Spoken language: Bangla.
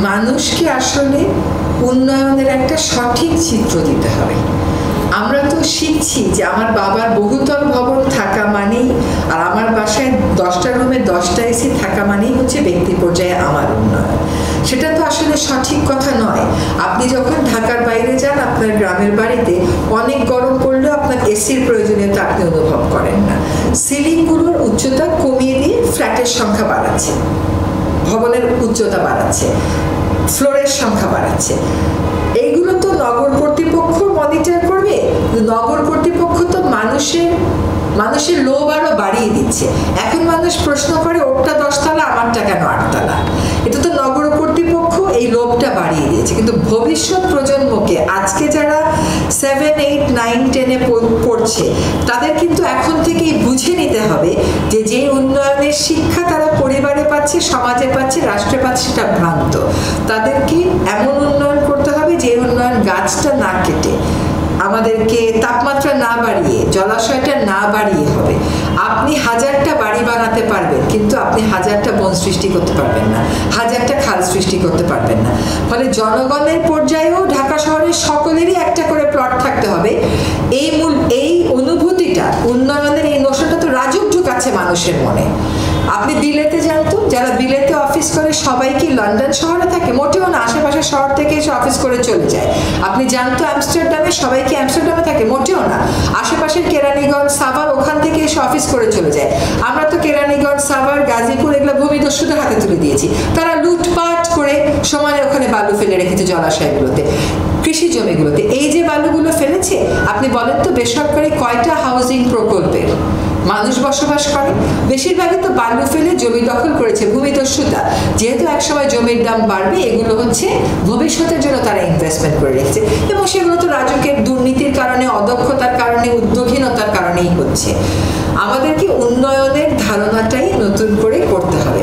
মানুষকে আসলে উন্নয়নের একটা সঠিক চিত্র দিতে হবে। আমরা তো শিখছি যে আমার বাবার বহুতল ভবন থাকা মানেই, আর আমার বাসায় 10টা রুমে 10টা এসি থাকা মানেই হচ্ছে ব্যক্তি পর্যায়ে আমার উন্নয়ন। সেটা তো আসলে সঠিক কথা নয়। আপনি যখন ঢাকার বাইরে যান, আপনার গ্রামের বাড়িতে অনেক গরম পড়লেও আপনার এসির প্রয়োজনীয়তা আপনি অনুভব করেন না। সিলিংগুলোর উচ্চতা কমিয়ে দিয়ে ফ্ল্যাটের সংখ্যা বাড়াচ্ছে, ভবনের উচ্চতা বাড়াচ্ছে, ফ্লোরের সংখ্যা বাড়াচ্ছে। এইগুলো তো নগর কর্তৃপক্ষ মনিটর করবে। নগর কর্তৃপক্ষ তো মানুষের লোভ আরো বাড়িয়ে দিচ্ছে। এখন মানুষ প্রশ্ন করে ওরটা 10 তলা, আমারটা কেন 8 তলা? এটা তো নগর কর্তৃপক্ষ এই লোভটা বাড়িয়ে দিয়েছে। কিন্তু ভবিষ্যৎ প্রজন্মকে, আজকে যারা 7, 8, 9, 10-এ পড়ছে, তাদের কিন্তু এখন থেকেই বুঝে নিতে হবে যে যে উন্নয়নের শিক্ষা তারা পরিবারে পাচ্ছে, সমাজে পাচ্ছে, রাষ্ট্রে পাচ্ছে, সেটা ভ্রান্ত। তাদেরকে এমন উন্নয়ন করতে হবে যে উন্নয়ন গাছটা না কেটে, আমাদেরকে তাপমাত্রা না বাড়িয়ে, জলাশয়টা না বাড়িয়ে হবে। আপনি 1000টা বাড়ি বানাতে পারবেন, কিন্তু আপনি 1000টা বন সৃষ্টি করতে পারবেন না, 1000টা খাল সৃষ্টি করতে পারবেন না। ফলে জনগণের পর্যায়েও ঢাকা শহরের সকলেরই একটা করে প্লট থাকতে হবে। এই অনুভূতিটা, উন্নয়নের এই নোশনটা তো রাজুক ঢুকাচ্ছে মানুষের মনে। আপনি বিলেতে যান তো, যারা বিলেতে অফিস করে সবাই কি লন্ডন শহরে থাকে? মোটেও না, আশেপাশের শহর থেকে এসে অফিস করে চলে যায়। আপনি যান তো আমস্টারডামে, সবাই কি আমস্টারডামে থাকে? মোটেও না। আশেপাশের কেরানীগঞ্জ, সাভার, ওখান থেকে এসে অফিস করে চলে যায়। আমরা তো কেরানীগঞ্জ, সাভার, গাজীপুর এগুলো ভূমিদস্যুদের হাতে তুলে দিয়েছি। তারা লুটপাট করে সমানে ওখানে বালু ফেলে রেখেছে জলাশয়গুলোতে, কৃষি জমিগুলোতে। এই যে বালুগুলো ফেলেছে, আপনি বলেন তো বেসরকারি কয়টা হাউজিং প্রকল্পের মানুষ বসবাস করে? বেশিরভাগই তো বালু ফেলে জমি দখল করেছে ভূমিদস্যুতা। যেহেতু একসময় জমির দাম বাড়বে, এগুলো হচ্ছে ভবিষ্যতের জন্য তারা ইনভেস্টমেন্ট করে রেখেছে, এবং সেগুলো তো রাজুকের দুর্নীতির কারণে, অদক্ষতার কারণে, উদ্যোগহীনতার কারণেই হচ্ছে। আমাদেরকে উন্নয়নের ধারণাটাই নতুন করে করতে হবে।